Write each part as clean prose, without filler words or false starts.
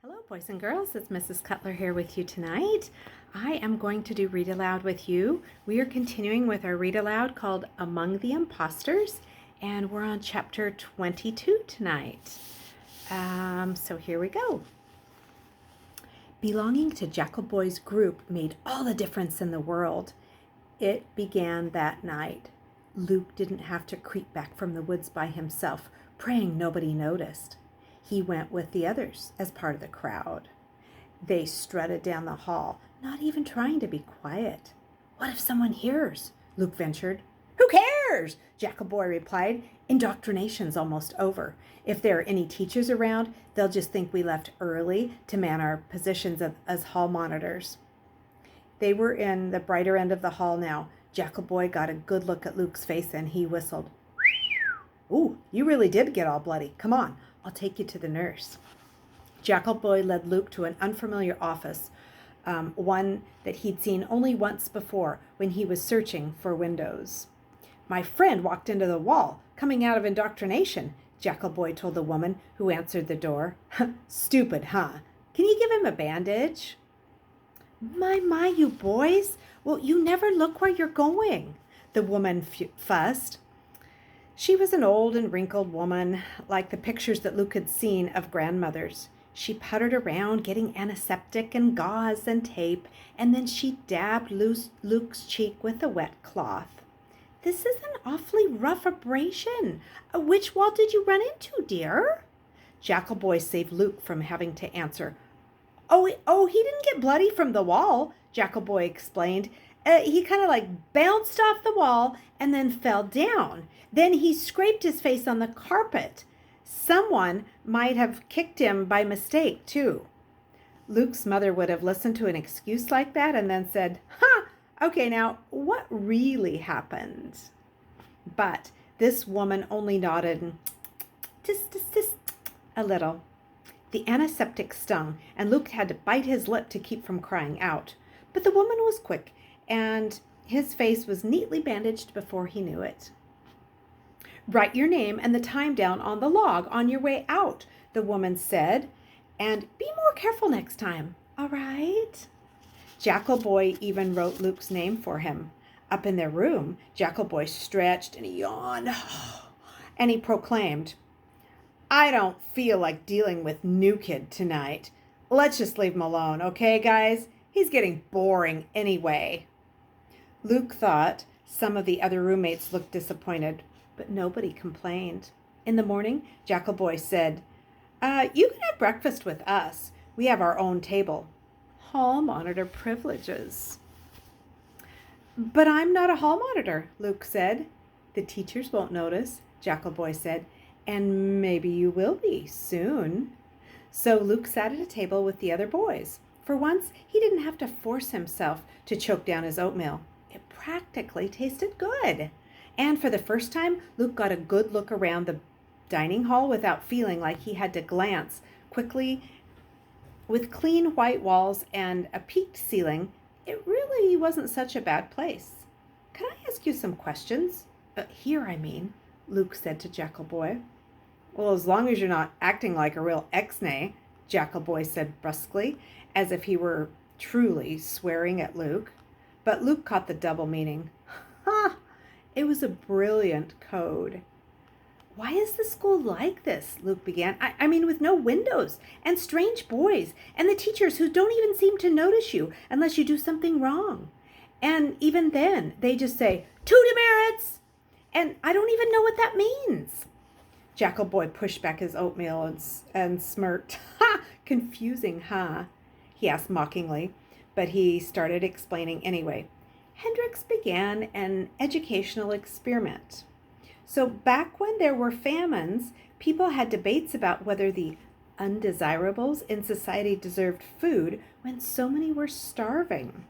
Hello, boys and girls. It's Mrs. Cutler here with you tonight. I am going to do Read Aloud with you. We are continuing with our Read Aloud called Among the Imposters, and we're on chapter 22 tonight. So here we go. Belonging to Jackal Boy's group made all the difference in the world. It began that night. Luke didn't have to creep back from the woods by himself, praying nobody noticed. He went with the others as part of the crowd. They strutted down the hall, not even trying to be quiet. "What if someone hears?" Luke ventured. "Who cares?" Jackal Boy replied. "Indoctrination's almost over. If there are any teachers around, they'll just think we left early to man our positions as hall monitors." They were in the brighter end of the hall now. Jackal Boy got a good look at Luke's face and he whistled. "Ooh, you really did get all bloody. Come on, I'll take you to the nurse." Jackal Boy led Luke to an unfamiliar office, one that he'd seen only once before when he was searching for windows. "My friend walked into the wall, coming out of indoctrination," Jackal Boy told the woman who answered the door. "Stupid, huh? Can you give him a bandage?" My, you boys. Well, you never look where you're going," the woman fussed. She was an old and wrinkled woman, like the pictures that Luke had seen of grandmothers. She puttered around getting antiseptic and gauze and tape, and then she dabbed Luke's cheek with a wet cloth. "This is an awfully rough abrasion. Which wall did you run into, dear?" Jackal Boy saved Luke from having to answer. Oh, he didn't get bloody from the wall," Jackal Boy explained. He kind of bounced off the wall and then fell down. Then he scraped his face on the carpet. Someone might have kicked him by mistake, too." Luke's mother would have listened to an excuse like that and then said, "Okay, now, what really happened?" But this woman only nodded and tis, a little. The antiseptic stung, and Luke had to bite his lip to keep from crying out. But the woman was quick, and his face was neatly bandaged before he knew it. "Write your name and the time down on the log on your way out," the woman said, "and be more careful next time, all right?" Jackal Boy even wrote Luke's name for him. Up in their room, Jackal Boy stretched and he yawned, and he proclaimed, "I don't feel like dealing with New Kid tonight. Let's just leave him alone, okay, guys? He's getting boring anyway." Luke thought some of the other roommates looked disappointed, but nobody complained. In the morning, Jackal Boy said, "You can have breakfast with us. We have our own table. Hall monitor privileges." "But I'm not a hall monitor," Luke said. "The teachers won't notice," Jackal Boy said, "and maybe you will be soon." So Luke sat at a table with the other boys. For once, he didn't have to force himself to choke down his oatmeal. It practically tasted good. And for the first time, Luke got a good look around the dining hall without feeling like he had to glance quickly. With clean white walls and a peaked ceiling, it really wasn't such a bad place. "Can I ask you some questions? Here, I mean," Luke said to Jackal Boy. "Well, as long as you're not acting like a real ex-nay," Jackal Boy said brusquely, as if he were truly swearing at Luke. But Luke caught the double meaning. It was a brilliant code. "Why is the school like this?" Luke began. I mean, with no windows and strange boys and the teachers who don't even seem to notice you unless you do something wrong. And even then, they just say, 2 demerits! And I don't even know what that means." Jackal Boy pushed back his oatmeal and smirked. "Confusing, huh?" he asked mockingly, but he started explaining anyway. Hendrix began an educational experiment. So back when there were famines, people had debates about whether the undesirables in society deserved food when so many were starving.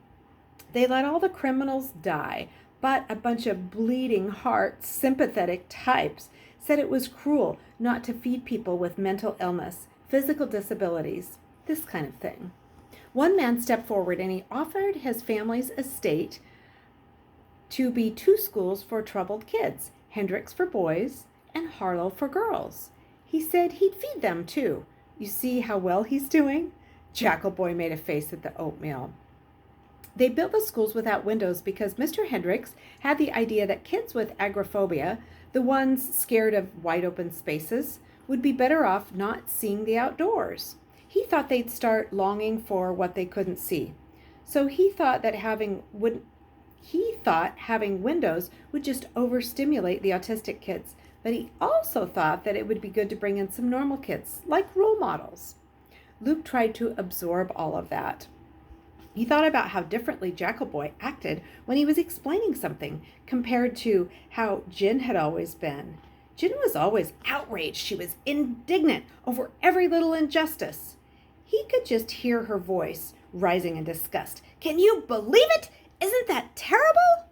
They let all the criminals die, but a bunch of bleeding heart, sympathetic types said it was cruel not to feed people with mental illness, physical disabilities, this kind of thing. One man stepped forward and he offered his family's estate to be 2 schools for troubled kids, Hendrix for boys and Harlow for girls. He said he'd feed them too, You see how well he's doing? Jackal Boy made a face at the oatmeal. They built the schools without windows because Mr. Hendricks had the idea that kids with agoraphobia, the ones scared of wide open spaces, would be better off not seeing the outdoors. He thought they'd start longing for what they couldn't see. So he thought having windows would just overstimulate the autistic kids, but he also thought that it would be good to bring in some normal kids, like role models. Luke tried to absorb all of that. He thought about how differently Jackal Boy acted when he was explaining something compared to how Jin had always been. Jin was always outraged. She was indignant over every little injustice. He could just hear her voice rising in disgust. "Can you believe it? Isn't that terrible?"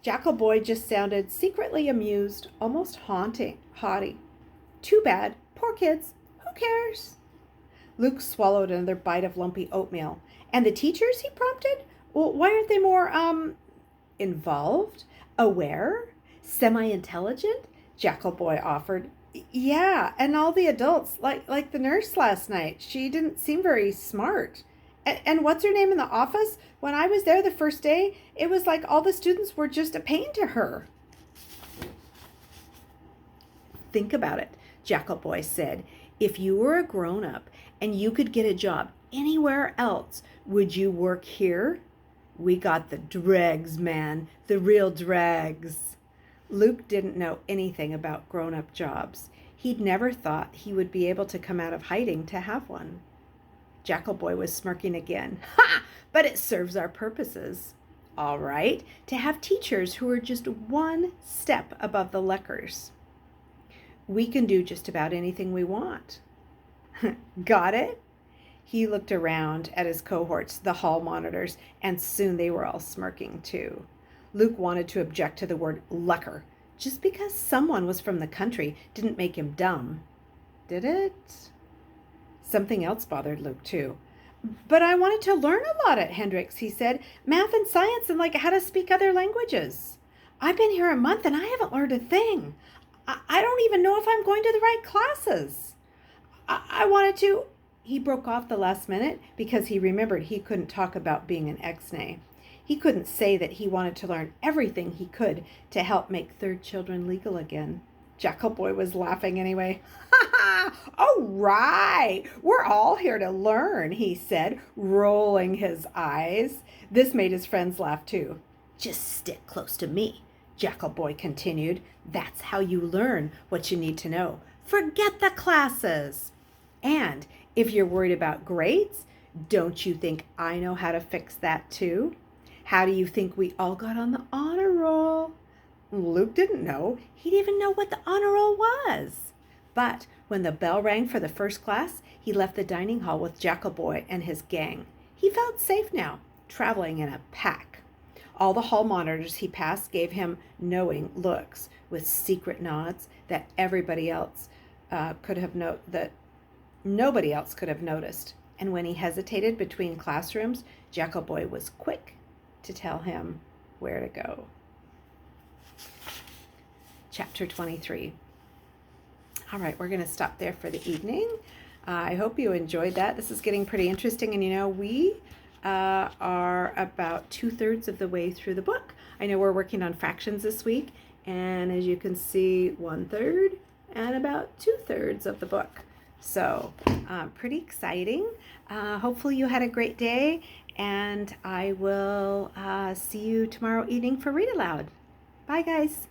Jackal Boy just sounded secretly amused, almost haughty. "Too bad. Poor kids. Who cares?" Luke swallowed another bite of lumpy oatmeal. "And the teachers?" he prompted. "Well, why aren't they more, involved? Aware? Semi-intelligent?" Jackal Boy offered. "Yeah, and all the adults, like the nurse last night. She didn't seem very smart. And what's her name in the office? When I was there the first day, it was like all the students were just a pain to her." "Think about it," Jackal Boy said. "If you were a grown-up and you could get a job anywhere else, would you work here? We got the dregs, man, the real dregs." Luke didn't know anything about grown-up jobs. He'd never thought he would be able to come out of hiding to have one. Jackal Boy was smirking again. "Ha! But it serves our purposes. All right, to have teachers who are just one step above the Leckers. We can do just about anything we want." "Got it?" He looked around at his cohorts, the hall monitors, and soon they were all smirking too. Luke wanted to object to the word Lecker. Just because someone was from the country didn't make him dumb. Did it? Something else bothered Luke too. "But I wanted to learn a lot at Hendricks," he said. "Math and science and how to speak other languages. I've been here a month and I haven't learned a thing. I don't even know if I'm going to the right classes. I wanted to..." He broke off the last minute because he remembered he couldn't talk about being an ex-nay. He couldn't say that he wanted to learn everything he could to help make third children legal again. Jackal Boy was laughing anyway. "Ha ha! Oh, right! We're all here to learn," he said, rolling his eyes. This made his friends laugh too. "Just stick close to me," Jackal Boy continued. "That's how you learn what you need to know. Forget the classes. And if you're worried about grades, don't you think I know how to fix that too? How do you think we all got on the honor roll?" Luke didn't know. He didn't even know what the honor roll was. But when the bell rang for the first class, he left the dining hall with Jackal Boy and his gang. He felt safe now, traveling in a pack. All the hall monitors he passed gave him knowing looks with secret nods that nobody else could have noticed. And when he hesitated between classrooms, Jackal Boy was quick to tell him where to go. Chapter 23. All right, we're going to stop there for the evening. I hope you enjoyed that. This is getting pretty interesting, and we are about 2/3 of the way through the book. I know we're working on fractions this week, and as you can see, 1/3 and about 2/3 of the book. So pretty exciting. Hopefully you had a great day, and I will see you tomorrow evening for Read Aloud. Bye, guys.